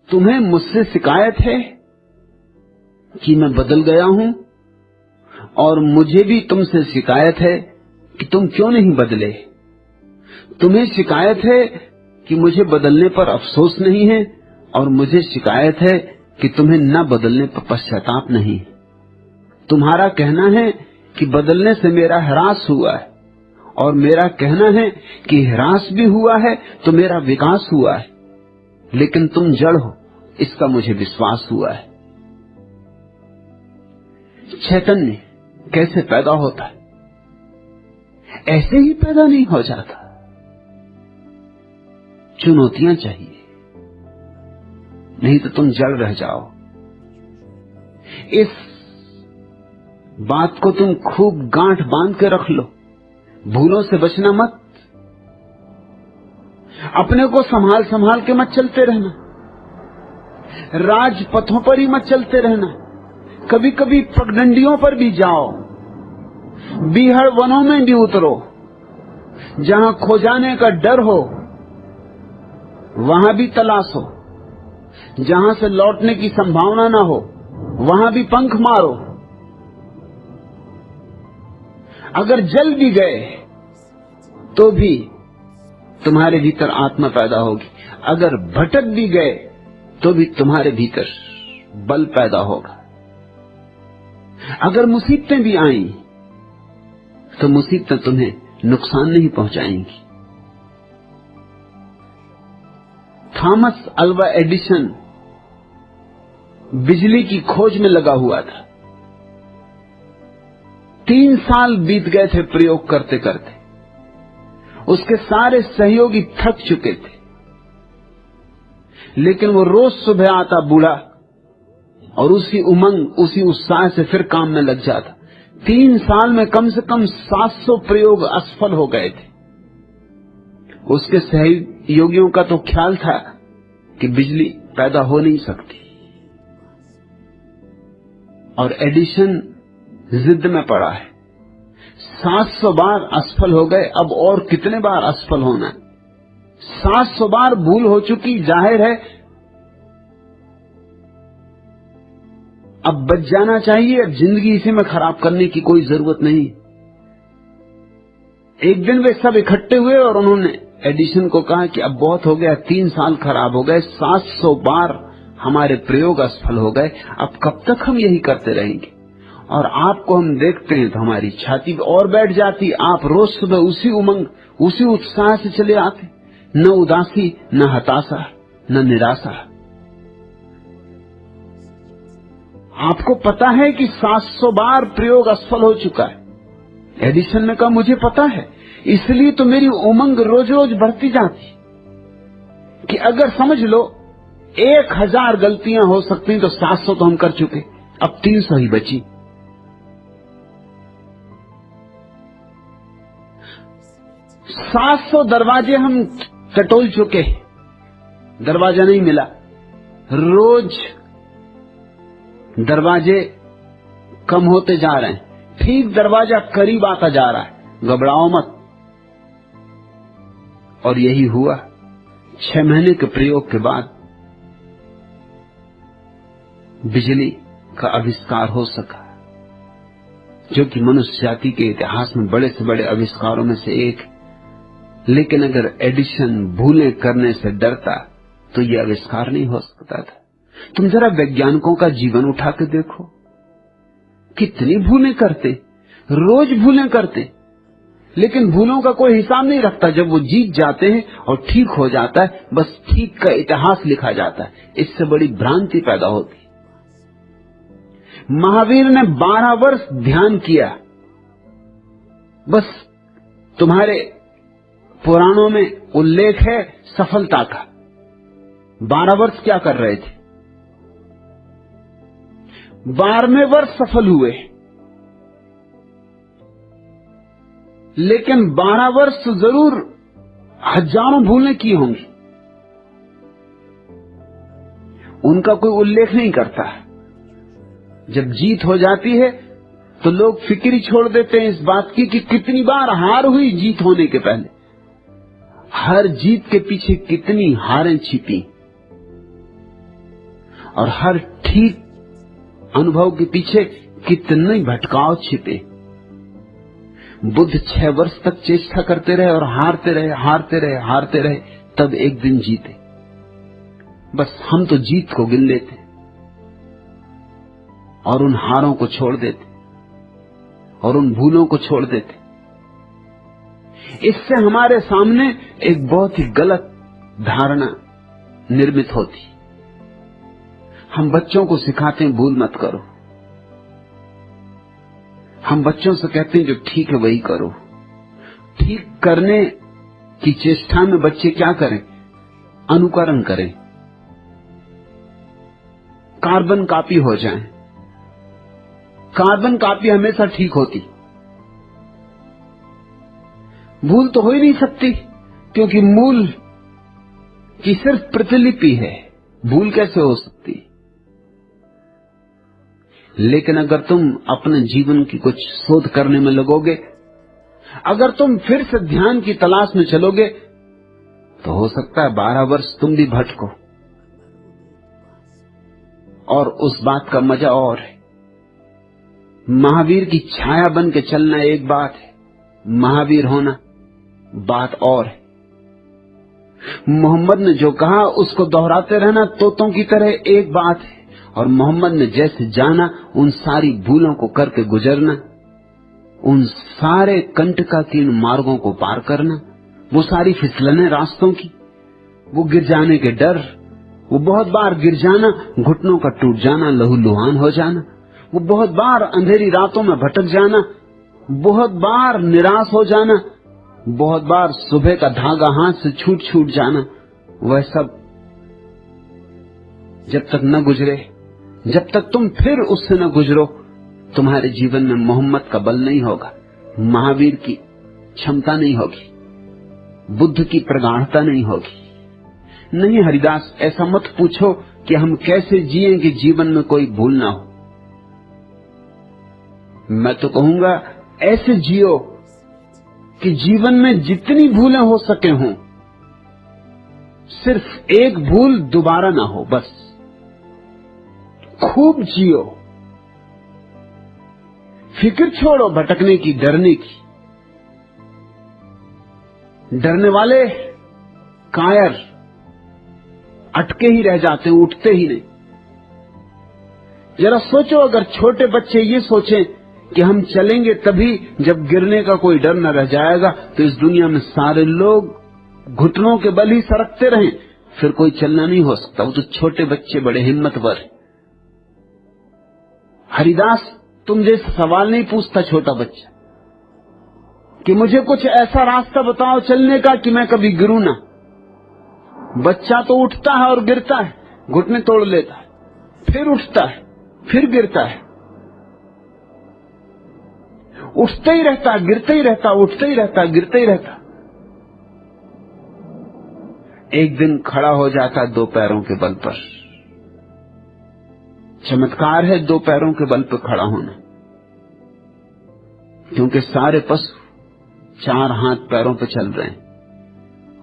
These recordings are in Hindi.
तुम्हें मुझसे शिकायत है कि मैं बदल गया हूं, और मुझे भी तुमसे शिकायत है कि तुम क्यों नहीं बदले। तुम्हें शिकायत है कि मुझे बदलने पर अफसोस नहीं है, और मुझे शिकायत है कि तुम्हें न बदलने पर पश्चाताप नहीं। तुम्हारा कहना है कि बदलने से मेरा ह्रास हुआ है, और मेरा कहना है कि ह्रास भी हुआ है तो मेरा विकास हुआ है। लेकिन तुम जड़ हो, इसका मुझे विश्वास हुआ है। चैतन्य कैसे पैदा होता है? ऐसे ही पैदा नहीं हो जाता, चुनौतियां चाहिए, नहीं तो तुम जड़ रह जाओ। इस बात को तुम खूब गांठ बांध के रख लो, भूलों से बचना मत। अपने को संभाल संभाल के मत चलते रहना, राजपथों पर ही मत चलते रहना। कभी कभी पगडंडियों पर भी जाओ, बीहड़ वनों में भी उतरो। जहां खो जाने का डर हो वहां भी तलाशो, जहां से लौटने की संभावना ना हो वहां भी पंख मारो। अगर जल भी गए तो भी तुम्हारे भीतर आत्मा पैदा होगी। अगर भटक भी गए तो भी तुम्हारे भीतर बल पैदा होगा। अगर मुसीबतें भी आई तो मुसीबतें तुम्हें नुकसान नहीं पहुंचाएंगी। थॉमस अल्वा एडिसन बिजली की खोज में लगा हुआ था। 3 साल बीत गए थे प्रयोग करते करते। उसके सारे सहयोगी थक चुके थे, लेकिन वो रोज सुबह आता बूढ़ा और उसी उमंग, उसी उत्साह से फिर काम में लग जाता। 3 साल में कम से कम 700 प्रयोग असफल हो गए थे। उसके सहयोगियों का तो ख्याल था कि बिजली पैदा हो नहीं सकती, और एडिसन जिद में पड़ा है। 700 बार असफल हो गए, अब और कितने बार असफल होना है? 700 बार भूल हो चुकी, जाहिर है अब बच जाना चाहिए। अब जिंदगी इसी में खराब करने की कोई जरूरत नहीं। एक दिन वे सब इकट्ठे हुए और उन्होंने एडिसन को कहा कि अब बहुत हो गया, 3 साल खराब हो गए, 700 बार हमारे प्रयोग असफल हो गए, अब कब तक हम यही करते रहेंगे? और आपको हम देखते हैं तो हमारी छाती और बैठ जाती। आप रोज सुबह उसी उमंग, उसी उत्साह से चले आते, न उदासी, न हताशा, न निराशा। आपको पता है कि 700 बार प्रयोग असफल हो चुका है। एडिसन ने कहा मुझे पता है, इसलिए तो मेरी उमंग रोज रोज बढ़ती जाती कि अगर समझ लो 1000 गलतियां हो सकती तो 700 तो हम कर चुके, अब 300 ही बची। सात 700 दरवाजे हम टटोल चुके, दरवाजा नहीं मिला। रोज दरवाजे कम होते जा रहे हैं, ठीक दरवाजा करीब आता जा रहा है। घबराओ मत। और यही हुआ। 6 महीने के प्रयोग के बाद बिजली का आविष्कार हो सका, जो कि मनुष्य जाति के इतिहास में बड़े से बड़े आविष्कारों में से एक। लेकिन अगर एडिसन भूलें करने से डरता तो यह आविष्कार नहीं हो सकता था। तुम जरा वैज्ञानिकों का जीवन उठा के देखो, कितनी भूलें करते, रोज भूलें करते, लेकिन भूलों का कोई हिसाब नहीं रखता। जब वो जीत जाते हैं और ठीक हो जाता है, बस ठीक का इतिहास लिखा जाता है। इससे बड़ी भ्रांति पैदा होती। महावीर ने 12 वर्ष ध्यान किया। बस तुम्हारे पुराणों में उल्लेख है सफलता का। 12 वर्ष क्या कर रहे थे? 12वें वर्ष सफल हुए, लेकिन 12 वर्ष जरूर हजारों भूलें की होंगी, उनका कोई उल्लेख नहीं करता। जब जीत हो जाती है तो लोग फिक्र ही छोड़ देते हैं इस बात की कि कितनी बार हार हुई जीत होने के पहले। हर जीत के पीछे कितनी हारें छिपी। और हर ठीक अनुभव के पीछे कितने भटकाव छिपे। बुद्ध 6 वर्ष तक चेष्टा करते रहे और हारते रहे, तब एक दिन जीते। बस हम तो जीत को गिन लेते और उन हारों को छोड़ देते और उन भूलों को छोड़ देते। इससे हमारे सामने एक बहुत ही गलत धारणा निर्मित होती। हम बच्चों को सिखाते हैं भूल मत करो। हम बच्चों से कहते हैं जो ठीक है वही करो। ठीक करने की चेष्टा में बच्चे क्या करें? अनुकरण करें, कार्बन कॉपी हो जाएं। कार्बन कॉपी हमेशा ठीक होती, भूल तो हो ही नहीं सकती, क्योंकि मूल की सिर्फ प्रतिलिपि है, भूल कैसे हो सकती? लेकिन अगर तुम अपने जीवन की कुछ शोध करने में लगोगे, अगर तुम फिर से ध्यान की तलाश में चलोगे, तो हो सकता है 12 वर्ष तुम भी भटको। और उस बात का मजा और है, महावीर की छाया बन के चलना एक बात है, महावीर होना बात और है। मोहम्मद ने जो कहा उसको दोहराते रहना तोतों की तरह एक बात है, और मोहम्मद ने जैसे जाना उन सारी भूलों को करके गुजरना, उन सारे कंटकाकीर्ण मार्गों को पार करना, वो सारी फिसलने रास्तों की, वो गिर जाने के डर, वो बहुत बार गिर जाना, घुटनों का टूट जाना, लहूलुहान हो जाना, वो बहुत बार अंधेरी रातों में भटक जाना, बहुत बार निराश हो जाना, बहुत बार सुबह का धागा हाथ से छूट जाना, वह सब जब तक न गुजरे, जब तक तुम फिर उससे न गुजरो, तुम्हारे जीवन में मोहम्मद का बल नहीं होगा, महावीर की क्षमता नहीं होगी, बुद्ध की प्रगाढ़ता नहीं होगी। नहीं हरिदास, ऐसा मत पूछो कि हम कैसे जिएं कि जीवन में कोई भूल ना हो। मैं तो कहूंगा ऐसे जियो कि जीवन में जितनी भूलें हो सके हों, सिर्फ एक भूल दोबारा ना हो। बस खूब जियो, फिक्र छोड़ो भटकने की, डरने की। डरने वाले कायर अटके ही रह जाते हैं, उठते ही नहीं। जरा सोचो, अगर छोटे बच्चे ये सोचें कि हम चलेंगे तभी जब गिरने का कोई डर न रह जाएगा, तो इस दुनिया में सारे लोग घुटनों के बल ही सरकते रहें, फिर कोई चलना नहीं हो सकता। वो तो छोटे बच्चे बड़े हिम्मतवर हैं। हरिदास तुम जैसे सवाल नहीं पूछता छोटा बच्चा कि मुझे कुछ ऐसा रास्ता बताओ चलने का कि मैं कभी गिरूं ना। बच्चा तो उठता है और गिरता है, घुटने तोड़ लेता है, फिर उठता है, फिर गिरता है, उठते ही रहता, गिरते ही रहता, उठते ही रहता, गिरते ही रहता। एक दिन खड़ा हो जाता 2 पैरों के बल पर। चमत्कार है 2 पैरों के बल पर खड़ा होना, क्योंकि सारे पशु 4 हाथ पैरों पर चल रहे हैं,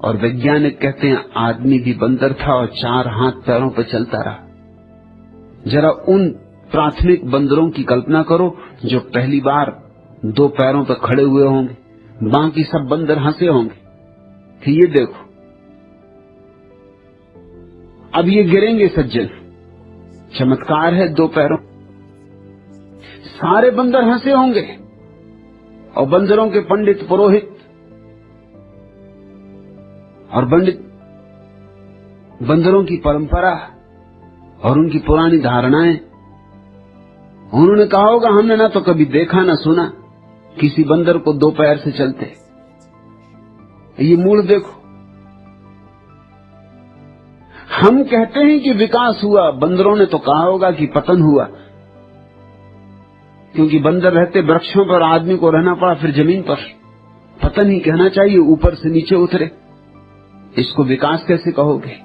और वैज्ञानिक कहते हैं आदमी भी बंदर था और 4 हाथ पैरों पर चलता रहा। जरा उन प्राथमिक बंदरों की कल्पना करो जो पहली बार 2 पैरों पर खड़े हुए होंगे, बाकी सब बंदर हंसे होंगे कि ये देखो अब ये गिरेंगे सज्जन। चमत्कार है 2 पैरों। सारे बंदर हंसे होंगे, और बंदरों के पंडित पुरोहित और बंदरों की परंपरा और उनकी पुरानी धारणाएं, उन्होंने कहा होगा हमने ना तो कभी देखा ना सुना किसी बंदर को 2 पैर से चलते। ये मूल देखो, हम कहते हैं कि विकास हुआ, बंदरों ने तो कहा होगा कि पतन हुआ, क्योंकि बंदर रहते वृक्षों पर, आदमी को रहना पड़ा फिर जमीन पर। पतन ही कहना चाहिए, ऊपर से नीचे उतरे, इसको विकास कैसे कहोगे?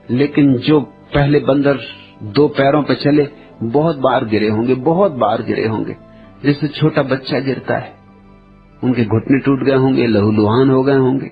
लेकिन जो पहले बंदर 2 पैरों पर चले, बहुत बार गिरे होंगे, बहुत बार गिरे होंगे। जैसे छोटा बच्चा गिरता है, उनके घुटने टूट गए होंगे, लहूलुहान हो गए होंगे,